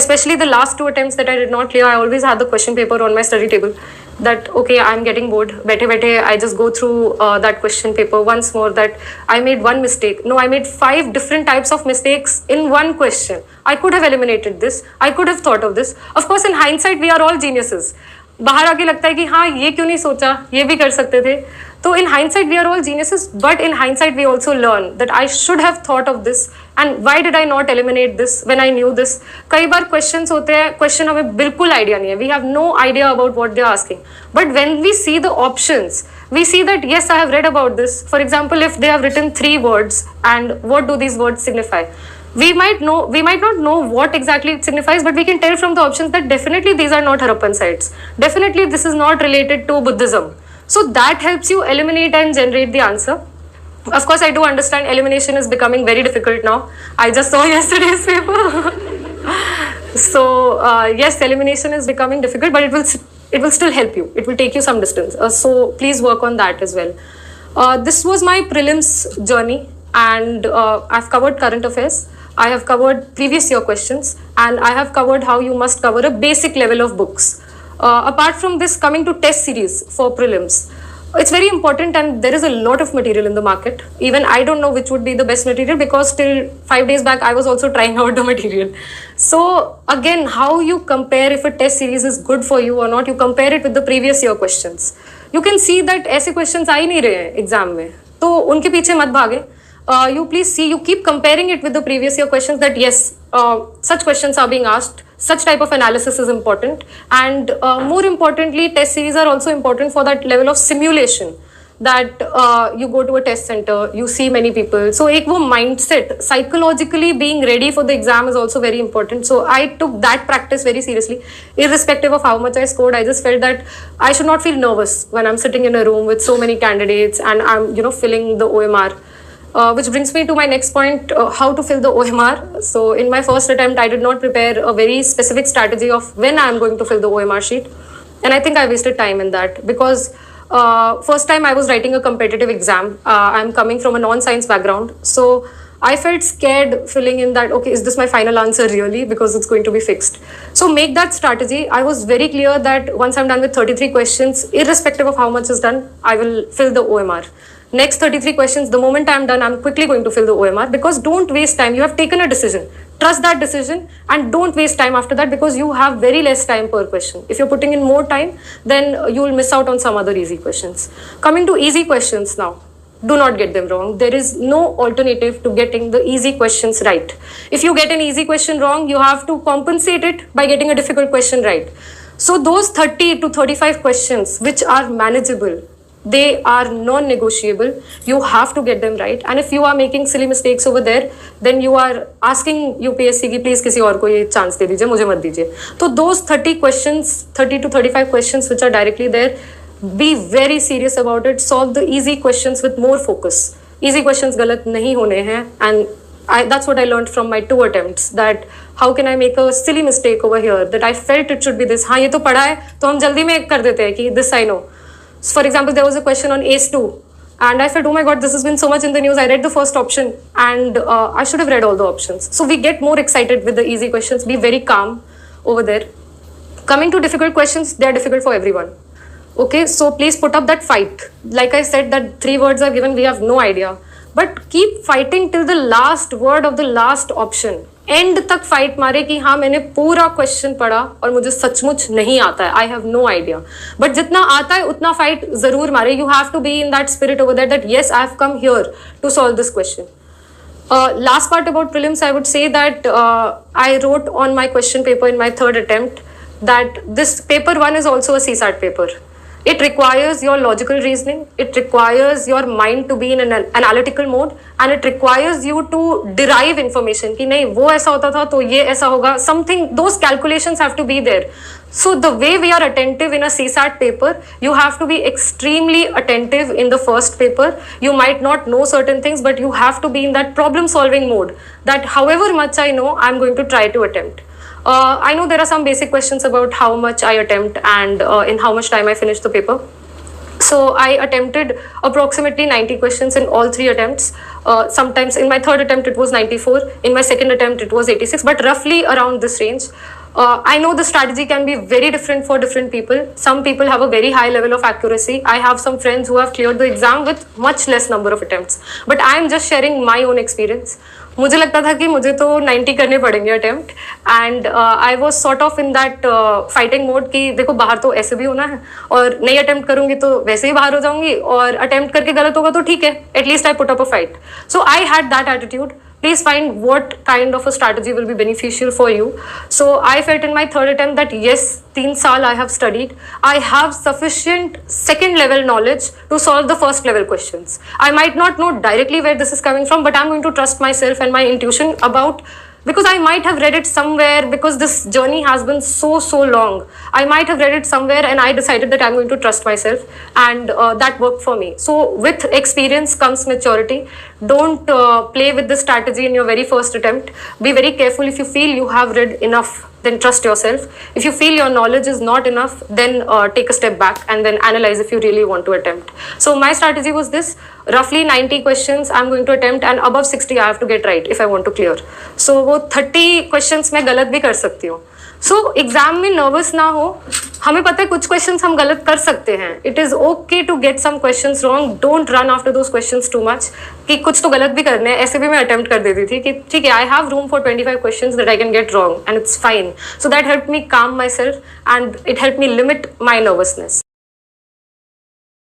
especially the last two attempts that I did not clear, I always had the question paper on my study table. That okay, I'm getting bored. Bete, I just go through that question paper once more. That I made one mistake. No, I made 5 different types of mistakes in one question. I could have eliminated this. I could have thought of this. Of course, in hindsight, we are all geniuses. बाहर आके लगता है कि हाँ ये क्यों नहीं सोचा, ये भी कर सकते थे. तो in hindsight we are all geniuses, but in hindsight we also learn that I should have thought of this and why did I not eliminate this when I knew this. कई बार questions होते हैं, question हमें बिल्कुल idea नहीं है, we have no idea about what they are asking, but when we see the options we see that yes, I have read about this. For example, if they have written 3 words and what do these words signify, we might not know what exactly it signifies, but we can tell from the options that definitely these are not Harappan sites, definitely this is not related to Buddhism. So that helps you eliminate and generate the answer. Of course, I do understand elimination is becoming very difficult now. I just saw yesterday's paper. So yes, elimination is becoming difficult, but it will still help you. It will take you some distance. So please work on that as well. This was my prelims journey, and I've covered current affairs. I have covered previous year questions, and I have covered how you must cover a basic level of books. Apart from this, coming to test series for prelims, it's very important, and there is a lot of material in the market. Even I don't know which would be the best material, because till 5 days back I was also trying out the material. So again, how you compare if a test series is good for you or not, you compare it with the previous year questions. You can see that ऐसे questions आ ही नहीं रहे हैं exam में, तो उनके पीछे मत भागे. You please see, you keep comparing it with the previous year questions, that yes, such questions are being asked, such type of analysis is important, and more importantly, test series are also important for that level of simulation, that you go to a test center, you see many people. So एक वो mindset, psychologically being ready for the exam is also very important. So I took that practice very seriously. Irrespective of how much I scored, I just felt that I should not feel nervous when I'm sitting in a room with so many candidates and I'm, filling the OMR. Which brings me to my next point, how to fill the OMR. So in my first attempt, I did not prepare a very specific strategy of when I am going to fill the OMR sheet. And I think I wasted time in that, because first time I was writing a competitive exam. I'm coming from a non-science background. So I felt scared filling in that, okay, is this my final answer really? Because it's going to be fixed. So make that strategy. I was very clear that once I'm done with 33 questions, irrespective of how much is done, I will fill the OMR. Next 33 questions, the moment I'm done, I'm quickly going to fill the OMR, because don't waste time. You have taken a decision. Trust that decision and don't waste time after that, because you have very less time per question. If you're putting in more time, then you will miss out on some other easy questions. Coming to easy questions now. Do not get them wrong. There is no alternative to getting the easy questions right. If you get an easy question wrong, you have to compensate it by getting a difficult question right. So those 30 to 35 questions which are manageable, they are non-negotiable. You have to get them right. And if you are making silly mistakes over there, then you are asking UPSC ki please किसी और को ये chance दे दीजिए, मुझे मत दीजिए. तो those 30 questions, 30 to 35 questions which are directly there, be very serious about it. Solve the easy questions with more focus. Easy questions गलत नहीं होने हैं. And that's what I learned from my 2 attempts, that how can I make a silly mistake over here, that I felt it should be this. हाँ ये तो पढ़ा है तो हम जल्दी में कर देते हैं कि this I know. For example, there was a question on ACE2 and I felt, oh my god, this has been so much in the news. I read the first option and I should have read all the options. So we get more excited with the easy questions. Be very calm over there. Coming to difficult questions, they are difficult for everyone. Okay, so please put up that fight. Like I said, that 3 words are given, we have no idea. But keep fighting till the last word of the last option. And तक fight मारे कि हाँ मैंने पूरा question पढ़ा और मुझे सचमुच नहीं आता है, I have no idea, but जितना आता है उतना फाइट जरूर मारे. You have to be in that spirit over that yes I have come here to solve this question. Last part about prelims, I would say that I wrote on my question paper in my 3rd attempt that this paper 1 is also a CSAT paper. It requires your logical reasoning, it requires your mind to be in an analytical mode, and it requires you to derive information कि नहीं वो ऐसा होता था तो ये ऐसा होगा. Something, those calculations have to be there. So the way we are attentive in a CSAT paper, you have to be extremely attentive in the first paper. You might not know certain things, but you have to be in that problem solving mode, that however much I know, I'm going to try to attempt. I know there are some basic questions about how much I attempt and in how much time I finish the paper. So I attempted approximately 90 questions in all 3 attempts. Sometimes in my third attempt it was 94, in my second attempt it was 86, but roughly around this range. I know the strategy can be very different for different people. Some people have a very high level of accuracy. I have some friends who have cleared the exam with much less number of attempts. But I am just sharing my own experience. मुझे लगता था कि मुझे तो 90 करने पड़ेंगे attempt, and I was sort of in that fighting mode कि देखो बाहर तो ऐसे भी होना है, और नहीं अटेम्प्ट करूंगी तो वैसे ही बाहर हो जाऊंगी, और अटेम्प्ट करके गलत होगा तो ठीक है, at least I put up a fight. So I had that attitude. Please find what kind of a strategy will be beneficial for you. So I felt in my third attempt that yes, 3 saal I have studied. I have sufficient second level knowledge to solve the first level questions. I might not know directly where this is coming from, but I'm going to trust myself and my intuition about, because I might have read it somewhere, because this journey has been so long. I might have read it somewhere and I decided that I'm going to trust myself, and that worked for me. So with experience comes maturity. Don't play with this strategy in your very first attempt. Be very careful. If you feel you have read enough, then trust yourself. If you feel your knowledge is not enough, then take a step back and then analyze if you really want to attempt. So my strategy was this: roughly 90 questions I'm going to attempt, and above 60 I have to get right if I want to clear. So वो 30 questions मैं गलत भी कर सकती हूँ. So exam में nervous ना हो. हमें पता है कुछ क्वेश्चंस हम गलत कर सकते हैं. It is okay to get some questions wrong. Don't run after those questions too much कि कुछ तो गलत भी करने हैं. ऐसे भी मैं अटेम्प्ट कर देती थी कि ठीक है, I have room for 25 questions that I can get wrong, and it's fine. So that help me calm myself, and it help me limit my nervousness.